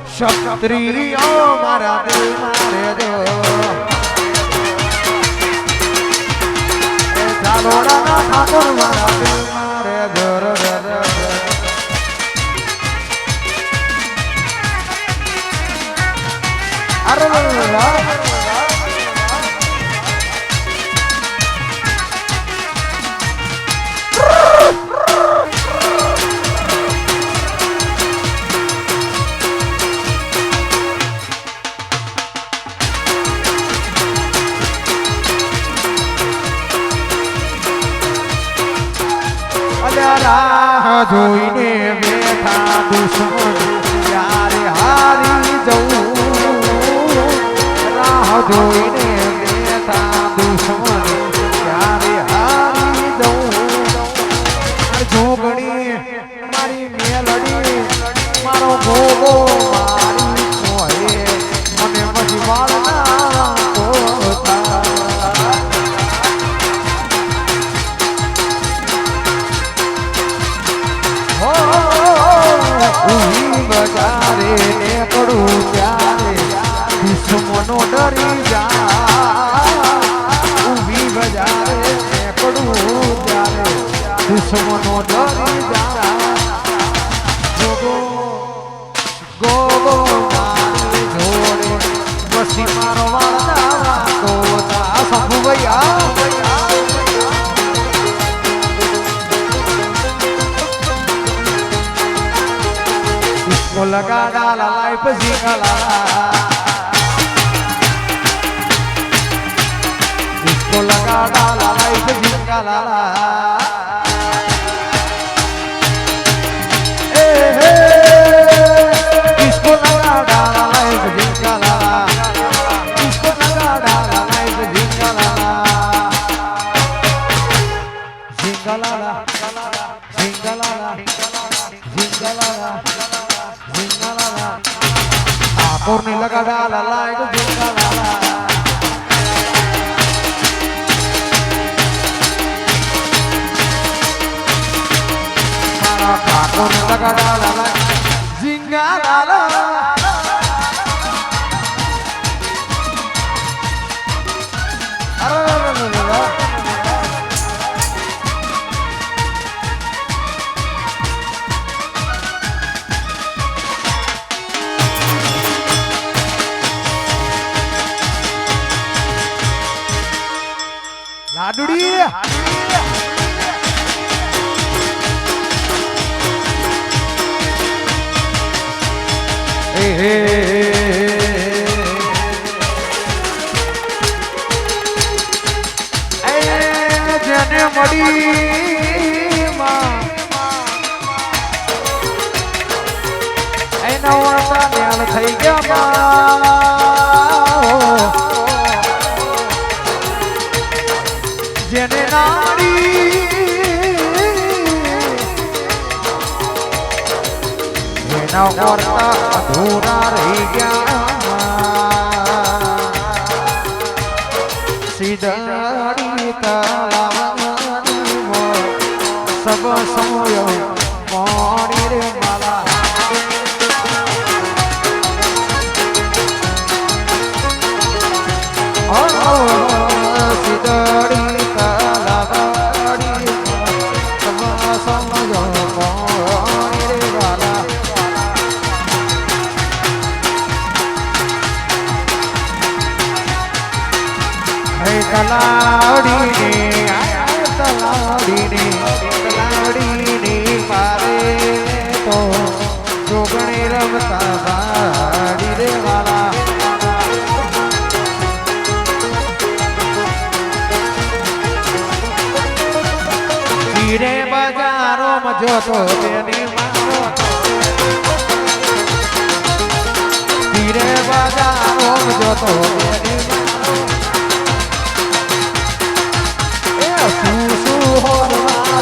ક્ષત્રિય મારા દિલમાં રહેજો ઝાલોડાના ઠાકોર મારા દિલમાં રહેજો રાહ જોઈને બેઠા દુશ્મન ત્યારે હારી જવું રાહ જોઈને બેઠા દુશ્મન ત્યારે હારી જવું જોગણી મારી મેલડી મારો ભોગો મારી સોહે મને મજવાળના કોથા બજારે ને પડું ત્યારે દુશ્મનો ડરી જા ઊભી બજારે ને પડું ત્યારે દુશ્મનો ડરી જા ગોગો ગોગો મારી જોડે બસી મારો વાળા કોતા સંભુ ભૈયા लगा डाला लाइफ जिंगला इसको लगा डाला लाइफ जिंगला इसको लगा डाला लाइफ जिंगला इसको लगा डाला लाइफ जिंगला जिंगला जिंगला जिंगला ठाकुर ने लगा डाला लाइट जिंगला ठाकुर ने लगा डाला लाइट जिंगला लाडुड़ी जने मड़ी एना वाता न्याल થઈ ગયા નોરતા અધૂરા રહી ગયા સીધડી તલાવની મોર સબ સમયો મોડી રે માલા સીધડી તલાવડી સબ સમયો મોડી રે માલા તલાવડીને મારે તો જોગણી રમતા વાડી રે વાલા ધીરે બજારો જોતો તેની મારો ધીરે બજારો જોતો તેની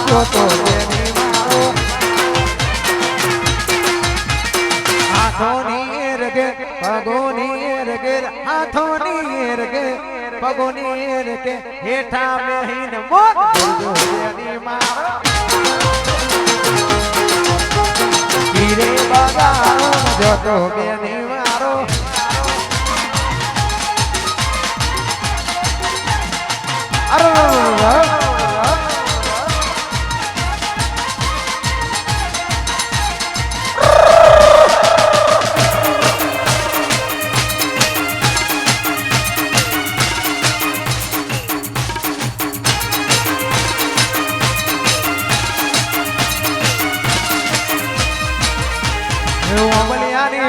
જોતો તેની મારો હાથોની રગે પગોની રગે હાથોની રગે પગોની રગે હેઠા બેહીન મોત જોતો તેની મારો ધીરે બગારો જોતો બેની મારો અરે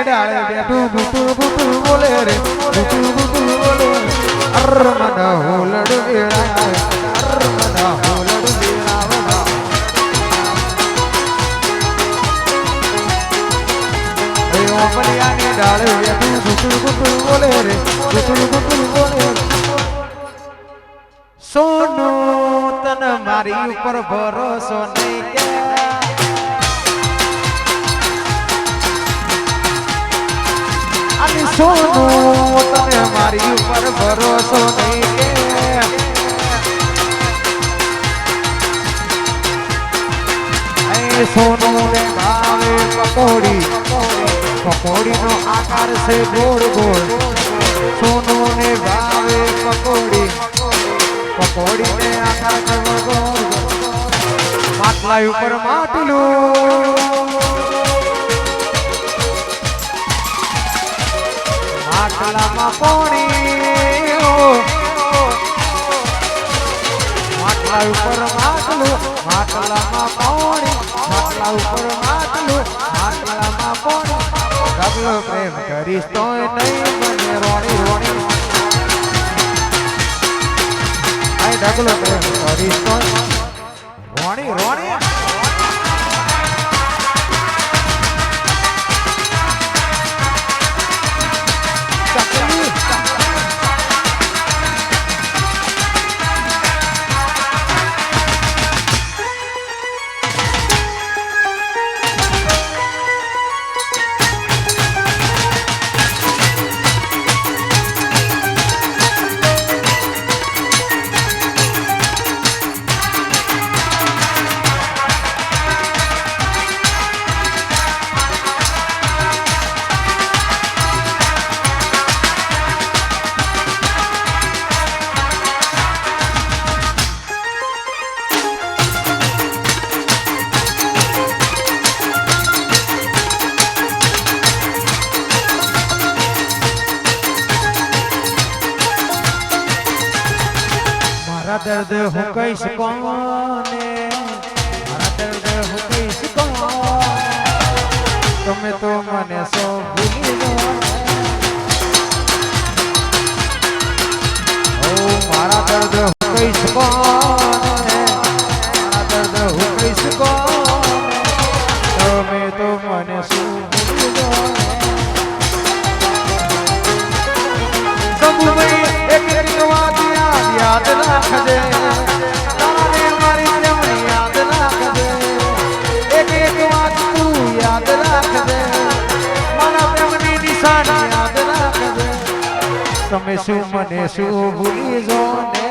ડાળે બેઠું બુટું બુટું બોલે રે બુટું બુટું બોલે અરમના હોલડ વેળા અરમના હોલડ વેળા એ ઓમલિયાની ડાળે બેઠું બુટું બુટું બોલે રે બુટું બુટું બોલે સોનું તન મારી ઉપર ભરોસો નહીં કે સોનું તને મારી ઉપર ભરોસો નહીં કે સોનું ને ભાવે પકોડી પકોડી નો આકાર છે ગોળ ગોળ સોનું ને ભાવે પકોડી પકોડી ને આકાર છે ગોળ માટલા ઉપર માટલું માટલામાં પાણી માટલા ઉપર માટલું માટલામાં પાણી માટલા ઉપર માટલું માટલામાં પાણી ડગલો પ્રેમ કરીશ તોય નહીં મને રોણી રોણી આ ડગલો પ્રેમ કરીશ તોય રોણી રોણી दर्द हो कैस कोने मारा दर्द हो कैस कोने તમે તો મને સો ભૂલી ગયો ઓ મારા દર્દ હું કહીશ કોને મારા દર્દ હું કહીશ કોને તમે તો મને શું ભૂલી ગયો સબુભાઈ એક એક વાત યાદ રાખજે તારે મારી જમણી યાદ રાખજે એક એક વાત તું યાદ રાખજે તમે શું મને શું ભૂલી જો ને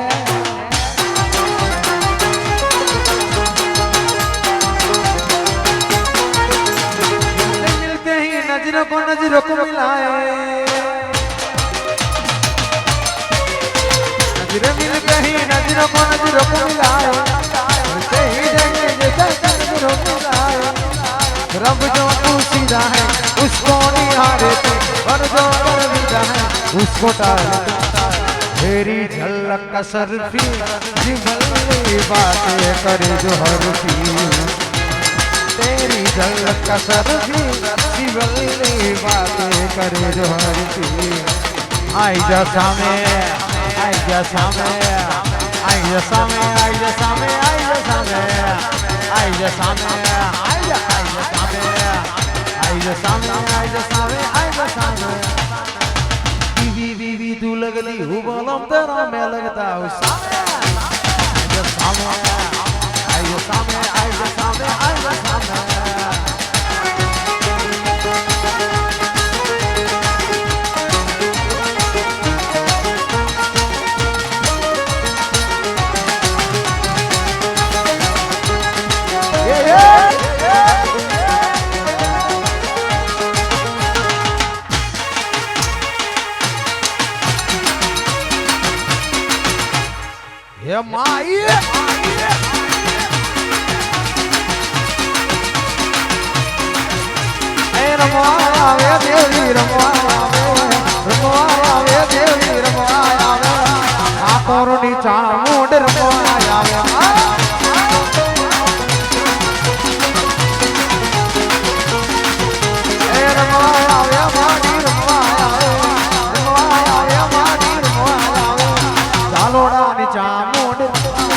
मिलते ही नजरों को मिलाए नजरें मिलते ही नजरों को मिलाए मिलते ही नजरों को मिलाए रब जो तू सीधा है उसको निहारे थे और जो परविदा है उसको टाले तेरी झलक का सरफी जिबली बातें करे जो हरफी तेरी झलक का सरफी जिबली बातें करे जो हरफी आई जा सामे आई जा सामे आई जा सामे आई जा सामे आई जा सामे आई जा सामे आई जा सामे आई जा सामे आई जा सामे आई जा सामे बीवी बीवी तू लगती हूँ बोलम तेरा मैं लगता हूँ सामे आई जा सामे आई जा सामे आई जा सामे आई जा सामे Yeah, my રમવાયા દેવી રમવાયા દેવી રમવાયા આ કોરોની ચામુંડ રમવાયા એ રમવાયા માડી રમવાયા માડી રમવાયા ચાલોડાની ચામુંડ રમવાયા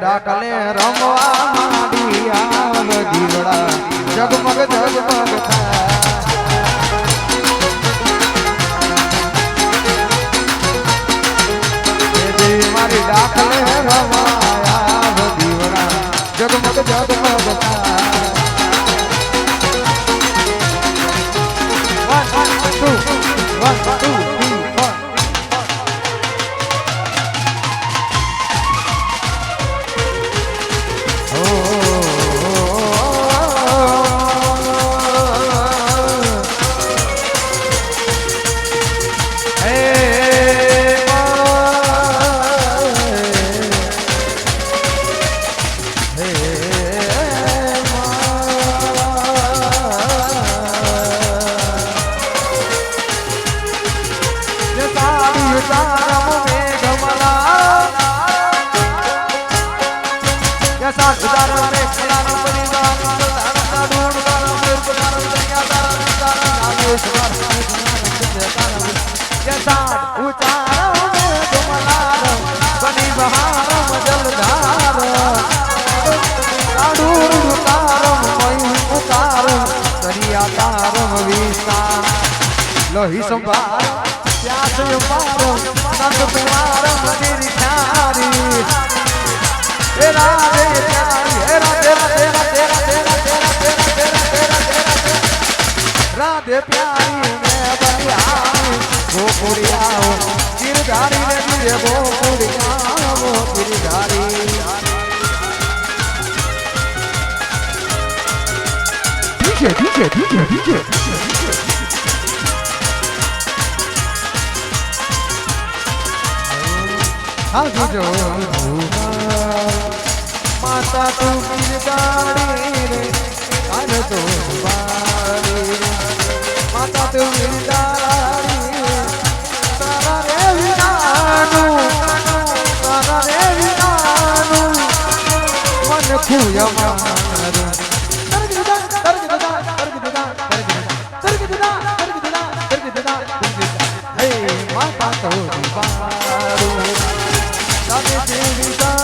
ડાકલે રમવા માંડી આવ દીવડા જગમગ જગમગ થાય મારી ડાકલે રમવા આવ દીવડા જગમગ જગમગ થાય 1 2 3 લોહી સંભાર પ્યાસ પારો નંદ કુમાર તેરી ખ્યારી એ રાધે પ્યારી એ રાધે રાધે રાધે રાધે રાધે રાધે રાધે પ્યારી મે બલિયા ગોકુડિયા ગિરધારી ને દિએ ગોકુડિયા ગિરધારી DJ હાજી જો માતા તું ગિરધારી રે કાન તો મારી માતા તું ગિરધારી તારા રે વિનાનું મન ખુયા મારું માતા તો મારું Devi